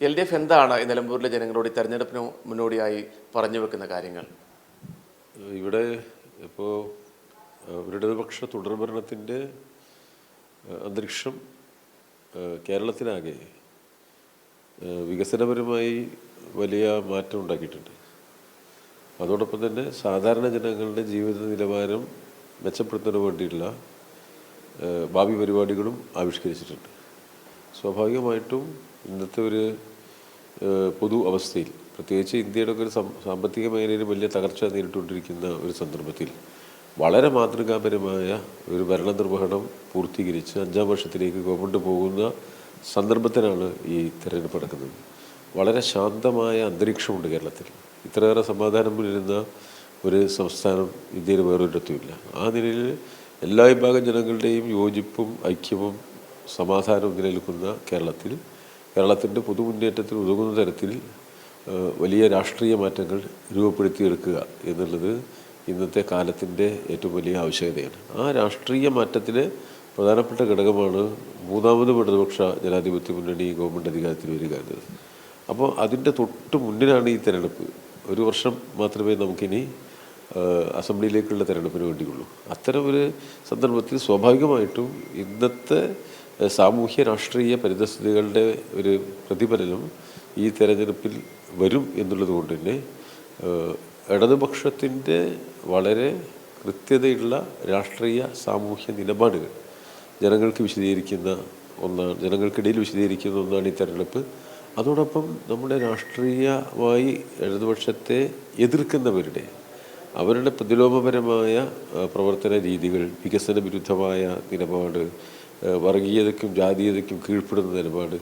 LDF എന്താണ് ഈ നിലമ്പൂരിലെ ജനങ്ങളോട് തെരഞ്ഞെടുപ്പിന് മുന്നോടിയായി പറഞ്ഞു വെക്കുന്ന കാര്യങ്ങൾ? ഇവിടെ ഇപ്പോൾ ഒരു ഇടതുപക്ഷ തുടർഭരണത്തിൻ്റെ അന്തരീക്ഷം കേരളത്തിലാകെ വികസനപരമായി വലിയ മാറ്റം ഉണ്ടാക്കിയിട്ടുണ്ട്. അതോടൊപ്പം തന്നെ സാധാരണ ജനങ്ങളുടെ ജീവിത നിലവാരം മെച്ചപ്പെടുത്തുന്നതിന് വേണ്ടിയിട്ടുള്ള ഭാവി പരിപാടികളും ആവിഷ്കരിച്ചിട്ടുണ്ട്. സ്വാഭാവികമായിട്ടും ഇന്നത്തെ ഒരു പൊതു അവസ്ഥയിൽ, പ്രത്യേകിച്ച് ഇന്ത്യയുടെ ഒക്കെ ഒരു സാമ്പത്തിക മേഖലയിൽ വലിയ തകർച്ച നേരിട്ടുകൊണ്ടിരിക്കുന്ന ഒരു സന്ദർഭത്തിൽ വളരെ മാതൃകാപരമായ ഒരു ഭരണനിർവഹണം പൂർത്തീകരിച്ച് 5-ാം വർഷത്തിലേക്ക് ഗവൺമെൻറ് പോകുന്ന സന്ദർഭത്തിലാണ് ഈ തിരഞ്ഞെടുപ്പ് നടക്കുന്നത്. വളരെ ശാന്തമായ അന്തരീക്ഷമുണ്ട് കേരളത്തിൽ. ഇത്രയേറെ സമാധാനം പുലരുന്ന ഒരു സംസ്ഥാനം ഇന്ത്യയിൽ വേറൊരിടത്തുമില്ല. ആ നിലയിൽ എല്ലാ വിഭാഗം ജനങ്ങളുടെയും യോജിപ്പും ഐക്യവും സമാധാനവും നിലനിൽക്കുന്ന കേരളത്തിൻ്റെ പൊതുമുന്നേറ്റത്തിന് ഉതകുന്ന തരത്തിൽ വലിയ രാഷ്ട്രീയ മാറ്റങ്ങൾ രൂപപ്പെടുത്തിയെടുക്കുക എന്നുള്ളത് ഇന്നത്തെ കാലത്തിൻ്റെ ഏറ്റവും വലിയ ആവശ്യകതയാണ്. ആ രാഷ്ട്രീയ മാറ്റത്തിന് പ്രധാനപ്പെട്ട ഘടകമാണ് മൂന്നാമത് ഇടതുപക്ഷ ജനാധിപത്യ മുന്നണി ഗവൺമെൻറ് അധികാരത്തിൽ വരിക എന്നത്. അപ്പോൾ അതിൻ്റെ തൊട്ട് മുന്നിലാണ് ഈ തെരഞ്ഞെടുപ്പ്. ഒരു വർഷം മാത്രമേ നമുക്കിനി അസംബ്ലിയിലേക്കുള്ള തെരഞ്ഞെടുപ്പിന് വേണ്ടിയുള്ളൂ. അത്തരം ഒരു സന്ദർഭത്തിൽ സ്വാഭാവികമായിട്ടും ഇന്നത്തെ സാമൂഹ്യ രാഷ്ട്രീയ പരിതസ്ഥിതികളുടെ ഒരു പ്രതിഫലനം ഈ തെരഞ്ഞെടുപ്പിൽ വരും എന്നുള്ളത് കൊണ്ട് തന്നെ ഇടതുപക്ഷത്തിൻ്റെ വളരെ കൃത്യതയുള്ള രാഷ്ട്രീയ സാമൂഹ്യ നിലപാടുകൾ ജനങ്ങൾക്കിടയിൽ വിശദീകരിക്കുന്ന ഒന്നാണ് ഈ തെരഞ്ഞെടുപ്പ്. അതോടൊപ്പം നമ്മുടെ രാഷ്ട്രീയമായി ഇടതുപക്ഷത്തെ എതിർക്കുന്നവരുടെ അവരുടെ പ്രതിലോമപരമായ പ്രവർത്തന രീതികൾ, വികസന വിരുദ്ധമായ നിലപാട്, വർഗീയതയ്ക്കും ജാതീയതയ്ക്കും കീഴ്പ്പെടുന്ന നിലപാട്,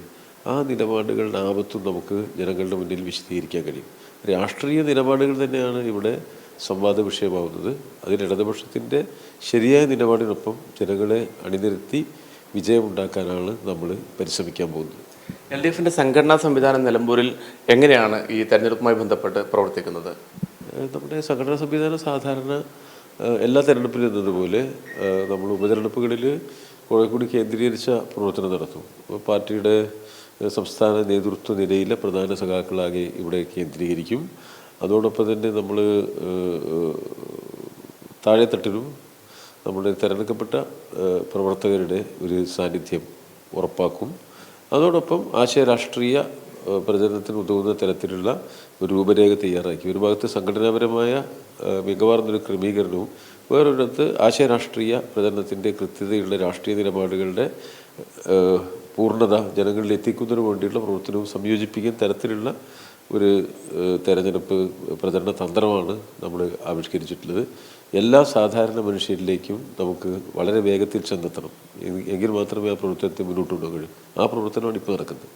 ആ നിലപാടുകളുടെ ആപത്തും നമുക്ക് ജനങ്ങളുടെ മുന്നിൽ വിശദീകരിക്കാൻ കഴിയും. രാഷ്ട്രീയ നിലപാടുകൾ തന്നെയാണ് ഇവിടെ സംവാദ വിഷയമാവുന്നത്. അതിൽ ഇടതുപക്ഷത്തിൻ്റെ ശരിയായ നിലപാടിനൊപ്പം ജനങ്ങളെ അണിനിരത്തി വിജയമുണ്ടാക്കാനാണ് നമ്മൾ പരിശ്രമിക്കാൻ പോകുന്നത്. LDFിൻ്റെ സംഘടനാ സംവിധാനം നിലമ്പൂരിൽ എങ്ങനെയാണ് ഈ തെരഞ്ഞെടുപ്പുമായി ബന്ധപ്പെട്ട് പ്രവർത്തിക്കുന്നത്? നമ്മുടെ സംഘടനാ സംവിധാനം സാധാരണ എല്ലാ തെരഞ്ഞെടുപ്പിലും എന്നതുപോലെ നമ്മൾ ഉപതെരഞ്ഞെടുപ്പുകളിൽ കുറെ കൂടി കേന്ദ്രീകരിച്ച പ്രവർത്തനം നടത്തും. പാർട്ടിയുടെ സംസ്ഥാന നേതൃത്വ നിലയിലെ പ്രധാന സഖാക്കളാകെ ഇവിടെ കേന്ദ്രീകരിക്കും. അതോടൊപ്പം തന്നെ നമ്മൾ താഴെത്തട്ടിലും നമ്മുടെ തിരഞ്ഞെടുക്കപ്പെട്ട പ്രവർത്തകരുടെ ഒരു സാന്നിധ്യം ഉറപ്പാക്കും. അതോടൊപ്പം ആശയരാഷ്ട്രീയ പ്രചരണത്തിന് ഉതകുന്ന തരത്തിലുള്ള ഒരു രൂപരേഖ തയ്യാറാക്കി ഒരു ഭാഗത്ത് സംഘടനാപരമായ മികവാർന്നൊരു ക്രമീകരണവും വേറൊരിടത്ത് ആശയരാഷ്ട്രീയ പ്രചരണത്തിൻ്റെ കൃത്യതയുള്ള രാഷ്ട്രീയ നിലപാടുകളുടെ പൂർണ്ണത ജനങ്ങളിൽ എത്തിക്കുന്നതിന് വേണ്ടിയുള്ള പ്രവർത്തനവും സംയോജിപ്പിക്കുന്ന തരത്തിലുള്ള ഒരു തെരഞ്ഞെടുപ്പ് പ്രചരണ തന്ത്രമാണ് നമ്മൾ ആവിഷ്കരിച്ചിട്ടുള്ളത്. എല്ലാ സാധാരണ മനുഷ്യരിലേക്കും നമുക്ക് വളരെ വേഗത്തിൽ ചെന്നെത്തണം. എങ്കിൽ മാത്രമേ ആ പ്രവർത്തനത്തെ മുന്നോട്ട് കൊണ്ടുപോകൂ. ആ പ്രവർത്തനമാണ് ഇപ്പോൾ നടക്കുന്നത്.